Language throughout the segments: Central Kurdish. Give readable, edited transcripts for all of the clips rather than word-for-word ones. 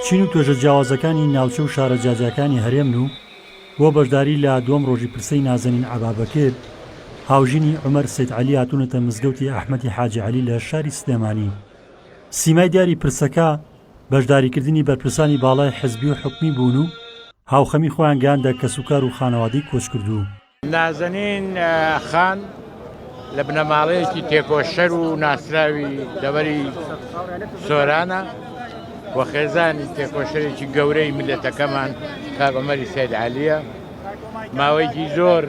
چین و توێژە جیاوازەکانی ناوچە و شارە جاجاکانی هەرێمن و بۆ بەشداری لە دووەم ڕۆژی پرسەی نازەنین عەبابەکر هاوژینی عومەر سەید عەلی هاتوونەتە مزگەوتی ئەحمەدی حاجی عەلی لە شاری سلێمانی. سیمای دیاری پرسەکە بەشداریکردنی بەرپرسانی باڵای حزبی و حکومی بوون و هاوخەمی خۆیان گەیاندە کەسوکار و خانەوادەی کۆچ کردو. نازەنین خان لە بنەماڵەیەکی تێکۆشەر و ناسراوی دەبەری سۆرانە و خێزانی تێکۆشەرێکی گەورەی میلەتەکەمان کاک عومەری سەید عەلیە. ماوەیەکی زۆر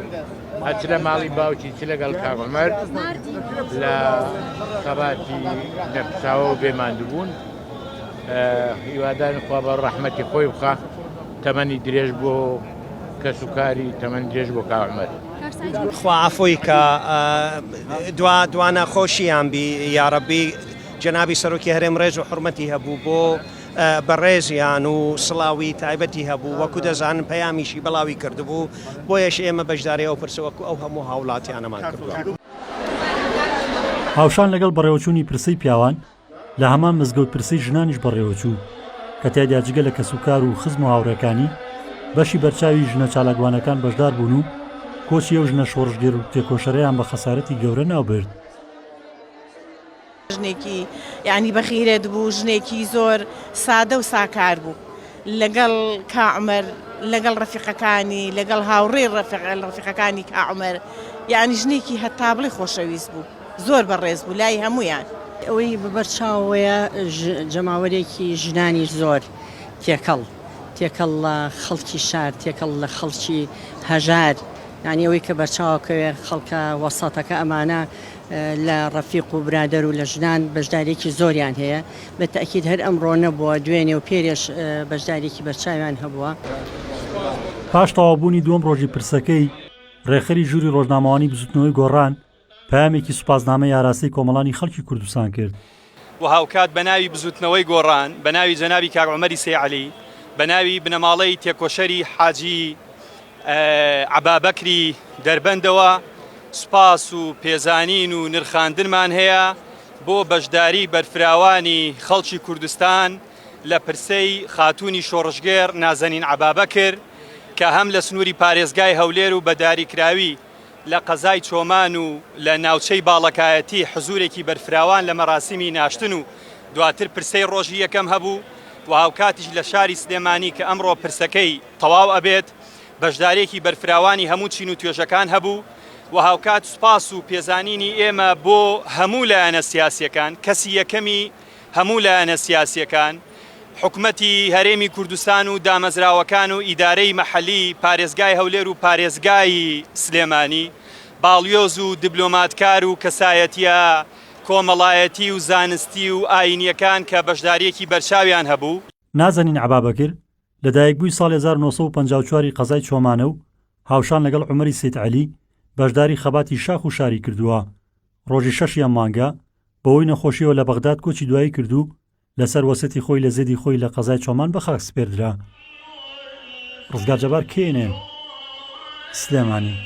هەچ لە ماڵی باوکی چ لەگەڵ کاک عومەر لە خەباتی نەفساوە و بێماندووبوون. هیوادارین خوا بە ڕەحمەتی خۆی بخە تەمەنی درێژ بۆ کەسوکاری تەمەنی درێژ بۆ کاک عومەر. خوا عەفوی کە دوانە خۆشییان بی یارەبی جەنابی سەرۆکی هەرێم ڕێز و حورمەتی هەبوو بۆ بەڕێزیان و سڵاوی تایبەتی هەبوو وەکو دەزانن پەیامیشی بەڵاوی کردبوو بۆیەش ئێمە بەشداری ئەو پرسەوەکو ئەو هەموو هاوڵاتیانەمان کردووە. هاوشان لەگەڵ بەڕێوەچوونی پرسەی پیاوان لە هەمان مزگەوت پرسەی ژنانیش بەڕێوەچوو کە تیایدا جگە لە کەسوکار و خزم و هاوڕێکانی بەشی بەرچاوی ژنە چالاکوانەکان بەشدار بوون و کۆچی ئەو ژنە شۆڕژگێر و تێکۆشەرەیان بە خەسارەتی گەورە ناوبرد. ژنێکی یعنی بەخیرێت بوو، ژنێکی زۆر سادە و ساکار بوو لەگەڵ کاک عومەر، لەگەڵ ڕەفیقەکانی، لەگەڵ هاوڕێی ڕەفیقەکانی کاک عومەر، یعنی ژنێکی هەتا بڵێ خۆشەویست بوو، زۆر بەڕێز بوو لای هەمویان. ئەوەی بەبەرچاوەیە جەماوەرێکی ژنانی زۆر تێکەڵ لە خەڵکی شار، تێکەڵ لە خەڵکی هەژار، یعنی ئەوەی کە بەرچاوکەوێ خەڵکە وەسەتەکە ئەمانە لە ڕەفیق و برادەر و لە ژنان بەشدارێکی زۆریان هەیە. بە تەئکید هەر ئەمڕۆ نەبووە، دوێنێ و پێرێش بەشدارێکی بەرچاویان هەبووە. پاش تەواوبوونی دووەم ڕۆژی پرسەکەی ڕێخەری ژووری ڕۆژنامەوانی بزوتنەوەی گۆڕان پەیامێکی سوپاسنامەی یاراستەی کۆمەڵانی خەڵکی کوردستان کرد. و هاوکات بە ناوی بزوتنەوەی گۆڕان، بە ناوی جەنابی کاک عومەری سەید عەلی، بە ناوی بنەماڵەی تێکۆشەری حاجی عەبابەکری دەربەندەوە سوپاس و پێزانین و نرخاندنمان هەیە بۆ بەشداری بەرفراوانی خەڵکی کوردستان لە پرسەی خاتوونی شۆڕژگێر نازەنین عەبابەکر کە هەم لە سنووری پارێزگای هەولێر و بەداریکراوی لە قەزای چۆمان و لە ناوچەی باڵەکایەتی حزورێکی بەرفراوان لە مەراسیمی ناشتن و دواتر پرسەی ڕۆژی یەکەم هەبوو و هاوکاتیش لە شاری سلێمانی کە ئەمڕۆ پرسەکەی تەواو ئەبێت بەشدارێکی بەرفراوانی هەموو چین و توێژەکان هەبوو و هاوکات سوپاس و پێزانینی ئێمە بۆ هەموو لایەنە سیاسیەکان، کەسی یەکەمی هەموو لایەنە سیاسیەکان، حکومەتی هەرێمی کوردستان و دامەزراوەکان و ئیدارەی مەحەلی پارێزگای هەولێر و پارێزگای سلێمانی، باڵیۆز و دیبلۆماتکار و کەسایەتیە کۆمەڵایەتی و زانستی و ئاینیەکان کە بەشداریەکی بەرچاویان هەبوو. نازەنین عەبابەکر لەدایکبووی ساڵی 1954 قەزای چۆمانە و هاوشان لەگەڵ عومەری سەید عەلی بەشداری خەباتی شاخ و شاری کردووە. ڕۆژی 6 مانگە بەوەی نەخۆشیەوە لە بەغداد کۆچی دوایی کردو لەسەر وەسەتی خۆی لە زێدی خۆی لە قەزای چۆمان بە خاک سپێردرا. ڕزگار جەبار کێنێ سلێمانی.